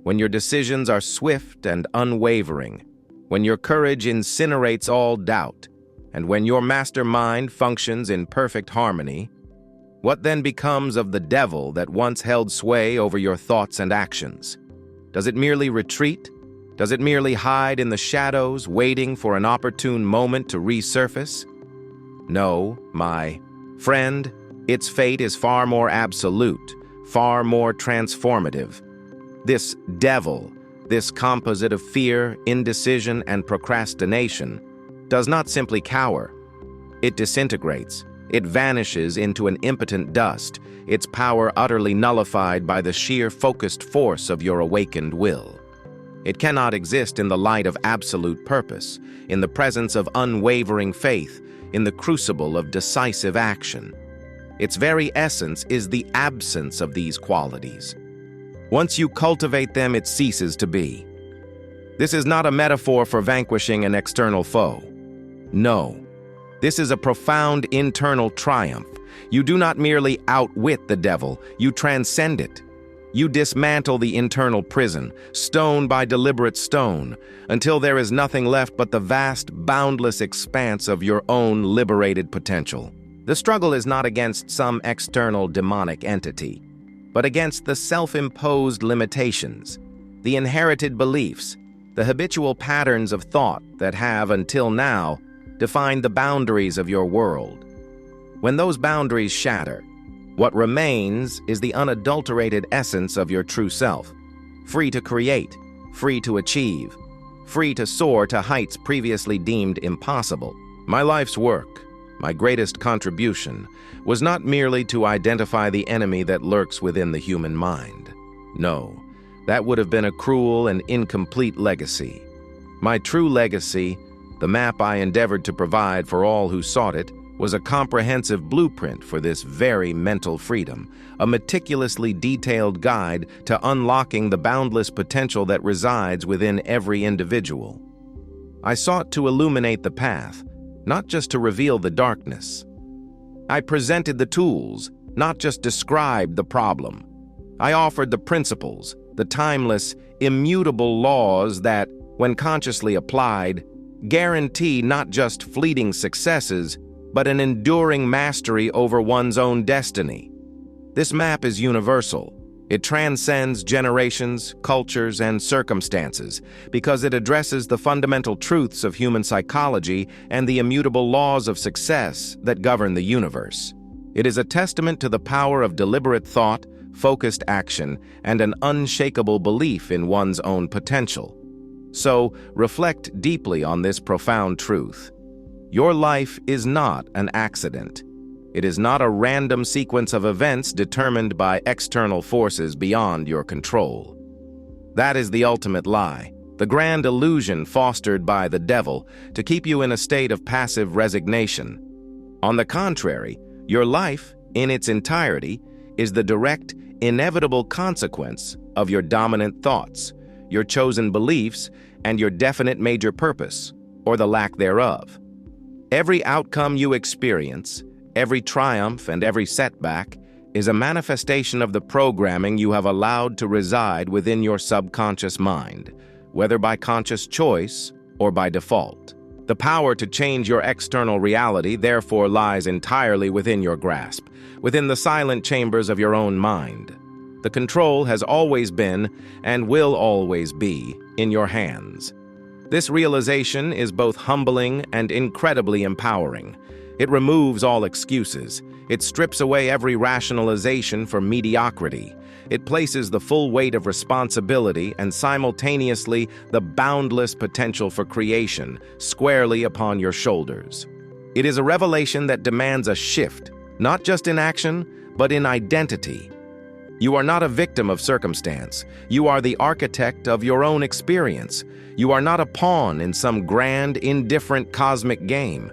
when your decisions are swift and unwavering, when your courage incinerates all doubt, and when your mastermind functions in perfect harmony, what then becomes of the devil that once held sway over your thoughts and actions? Does it merely retreat? Does it merely hide in the shadows, waiting for an opportune moment to resurface? No, my friend, its fate is far more absolute, far more transformative. This devil, this composite of fear, indecision, and procrastination, does not simply cower. It disintegrates. It vanishes into an impotent dust, its power utterly nullified by the sheer focused force of your awakened will. It cannot exist in the light of absolute purpose, in the presence of unwavering faith, in the crucible of decisive action. Its very essence is the absence of these qualities. Once you cultivate them, it ceases to be. This is not a metaphor for vanquishing an external foe. No, this is a profound internal triumph. You do not merely outwit the devil, you transcend it. You dismantle the internal prison, stone by deliberate stone, until there is nothing left but the vast, boundless expanse of your own liberated potential. The struggle is not against some external demonic entity, but against the self-imposed limitations, the inherited beliefs, the habitual patterns of thought that have, until now, defined the boundaries of your world. When those boundaries shatter, what remains is the unadulterated essence of your true self, free to create, free to achieve, free to soar to heights previously deemed impossible. My life's work, my greatest contribution, was not merely to identify the enemy that lurks within the human mind. No, that would have been a cruel and incomplete legacy. My true legacy, the map I endeavored to provide for all who sought it, was a comprehensive blueprint for this very mental freedom, a meticulously detailed guide to unlocking the boundless potential that resides within every individual. I sought to illuminate the path, not just to reveal the darkness. I presented the tools, not just described the problem. I offered the principles, the timeless, immutable laws that, when consciously applied, guarantee not just fleeting successes, but an enduring mastery over one's own destiny. This map is universal. It transcends generations, cultures, and circumstances because it addresses the fundamental truths of human psychology and the immutable laws of success that govern the universe. It is a testament to the power of deliberate thought, focused action, and an unshakable belief in one's own potential. So, reflect deeply on this profound truth. Your life is not an accident. It is not a random sequence of events determined by external forces beyond your control. That is the ultimate lie, the grand illusion fostered by the devil to keep you in a state of passive resignation. On the contrary, your life, in its entirety, is the direct, inevitable consequence of your dominant thoughts, your chosen beliefs, and your definite major purpose, or the lack thereof. Every outcome you experience, every triumph and every setback, is a manifestation of the programming you have allowed to reside within your subconscious mind, whether by conscious choice or by default. The power to change your external reality therefore lies entirely within your grasp, within the silent chambers of your own mind. The control has always been, and will always be, in your hands. This realization is both humbling and incredibly empowering. It removes all excuses. It strips away every rationalization for mediocrity. It places the full weight of responsibility and simultaneously the boundless potential for creation squarely upon your shoulders. It is a revelation that demands a shift, not just in action, but in identity. You are not a victim of circumstance. You are the architect of your own experience. You are not a pawn in some grand, indifferent cosmic game.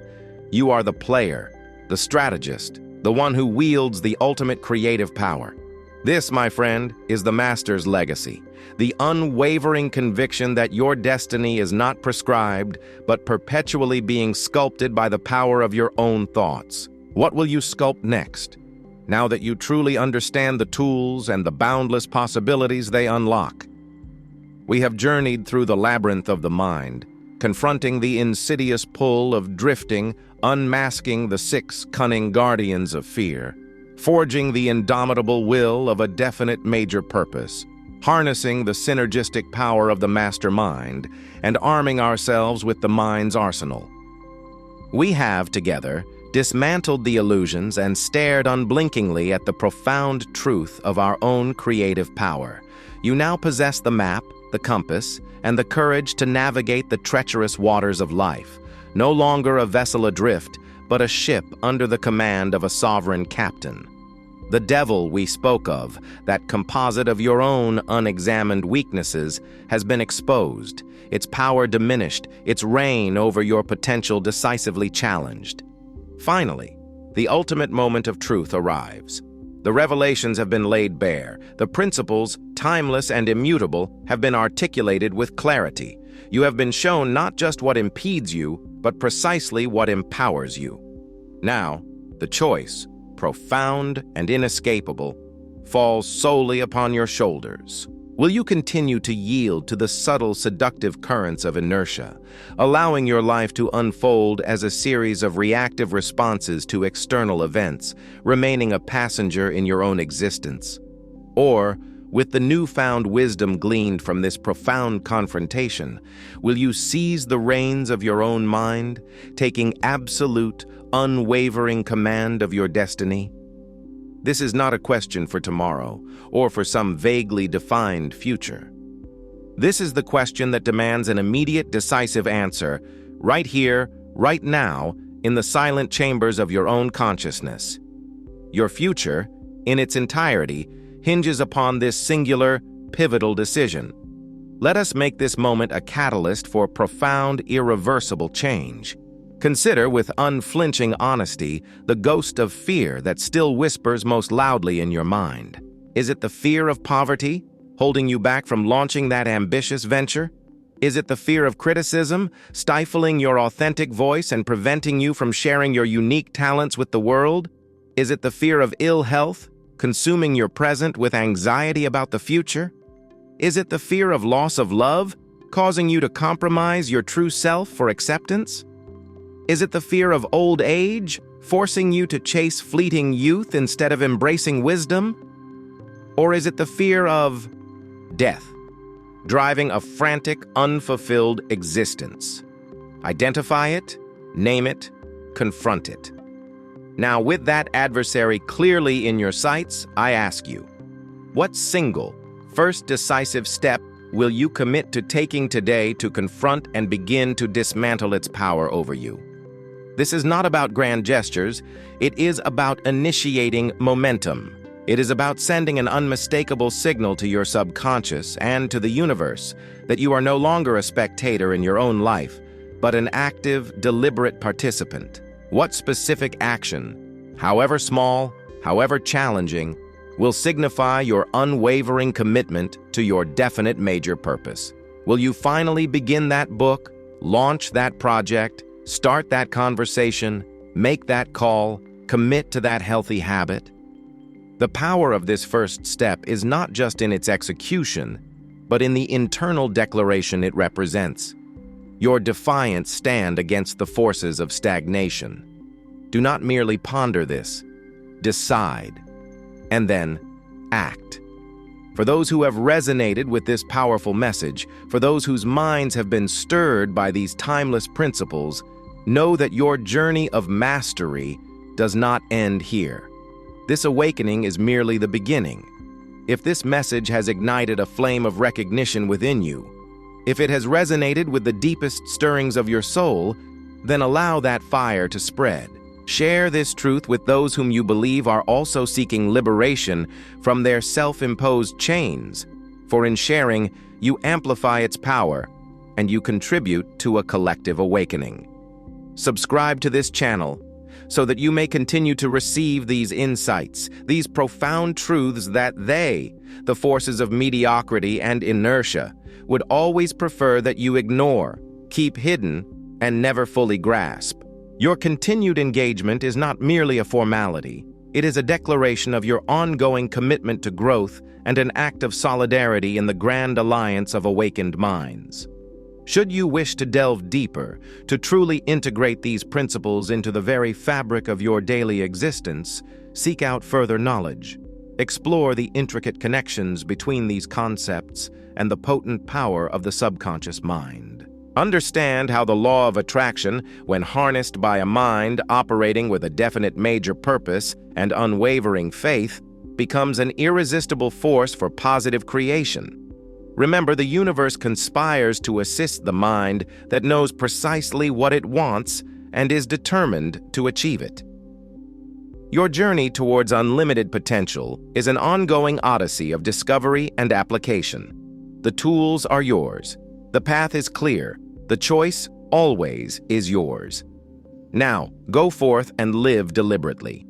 You are the player, the strategist, the one who wields the ultimate creative power. This, my friend, is the master's legacy, the unwavering conviction that your destiny is not prescribed, but perpetually being sculpted by the power of your own thoughts. What will you sculpt next? Now that you truly understand the tools and the boundless possibilities they unlock. We have journeyed through the labyrinth of the mind, confronting the insidious pull of drifting, unmasking the 6 cunning guardians of fear, forging the indomitable will of a definite major purpose, harnessing the synergistic power of the mastermind, and arming ourselves with the mind's arsenal. We have, together, dismantled the illusions and stared unblinkingly at the profound truth of our own creative power. You now possess the map, the compass, and the courage to navigate the treacherous waters of life, no longer a vessel adrift, but a ship under the command of a sovereign captain. The devil we spoke of, that composite of your own unexamined weaknesses, has been exposed, its power diminished, its reign over your potential decisively challenged. Finally, the ultimate moment of truth arrives. The revelations have been laid bare. The principles, timeless and immutable, have been articulated with clarity. You have been shown not just what impedes you, but precisely what empowers you. Now, the choice, profound and inescapable, falls solely upon your shoulders. Will you continue to yield to the subtle, seductive currents of inertia, allowing your life to unfold as a series of reactive responses to external events, remaining a passenger in your own existence? Or, with the newfound wisdom gleaned from this profound confrontation, will you seize the reins of your own mind, taking absolute, unwavering command of your destiny? This is not a question for tomorrow, or for some vaguely defined future. This is the question that demands an immediate, decisive answer, right here, right now, in the silent chambers of your own consciousness. Your future, in its entirety, hinges upon this singular, pivotal decision. Let us make this moment a catalyst for profound, irreversible change. Consider with unflinching honesty the ghost of fear that still whispers most loudly in your mind. Is it the fear of poverty, holding you back from launching that ambitious venture? Is it the fear of criticism, stifling your authentic voice and preventing you from sharing your unique talents with the world? Is it the fear of ill health, consuming your present with anxiety about the future? Is it the fear of loss of love, causing you to compromise your true self for acceptance? Is it the fear of old age, forcing you to chase fleeting youth instead of embracing wisdom? Or is it the fear of death, driving a frantic, unfulfilled existence? Identify it, name it, confront it. Now, with that adversary clearly in your sights, I ask you, what single, first decisive step will you commit to taking today to confront and begin to dismantle its power over you? This is not about grand gestures. It is about initiating momentum. It is about sending an unmistakable signal to your subconscious and to the universe that you are no longer a spectator in your own life, but an active, deliberate participant. What specific action, however small, however challenging, will signify your unwavering commitment to your definite major purpose? Will you finally begin that book, launch that project, Start that conversation, make that call, commit to that healthy habit. The power of this first step is not just in its execution, but in the internal declaration it represents. Your defiant stand against the forces of stagnation. Do not merely ponder this. Decide, and then act. For those who have resonated with this powerful message, for those whose minds have been stirred by these timeless principles, know that your journey of mastery does not end here. This awakening is merely the beginning. If this message has ignited a flame of recognition within you, if it has resonated with the deepest stirrings of your soul, then allow that fire to spread. Share this truth with those whom you believe are also seeking liberation from their self-imposed chains, for in sharing, you amplify its power and you contribute to a collective awakening. Subscribe to this channel so that you may continue to receive these insights, these profound truths that they, the forces of mediocrity and inertia, would always prefer that you ignore, keep hidden, and never fully grasp. Your continued engagement is not merely a formality. It is a declaration of your ongoing commitment to growth and an act of solidarity in the grand alliance of awakened minds. Should you wish to delve deeper, to truly integrate these principles into the very fabric of your daily existence, seek out further knowledge. Explore the intricate connections between these concepts and the potent power of the subconscious mind. Understand how the law of attraction, when harnessed by a mind operating with a definite major purpose and unwavering faith, becomes an irresistible force for positive creation. Remember, the universe conspires to assist the mind that knows precisely what it wants and is determined to achieve it. Your journey towards unlimited potential is an ongoing odyssey of discovery and application. The tools are yours. The path is clear. The choice always is yours. Now, go forth and live deliberately.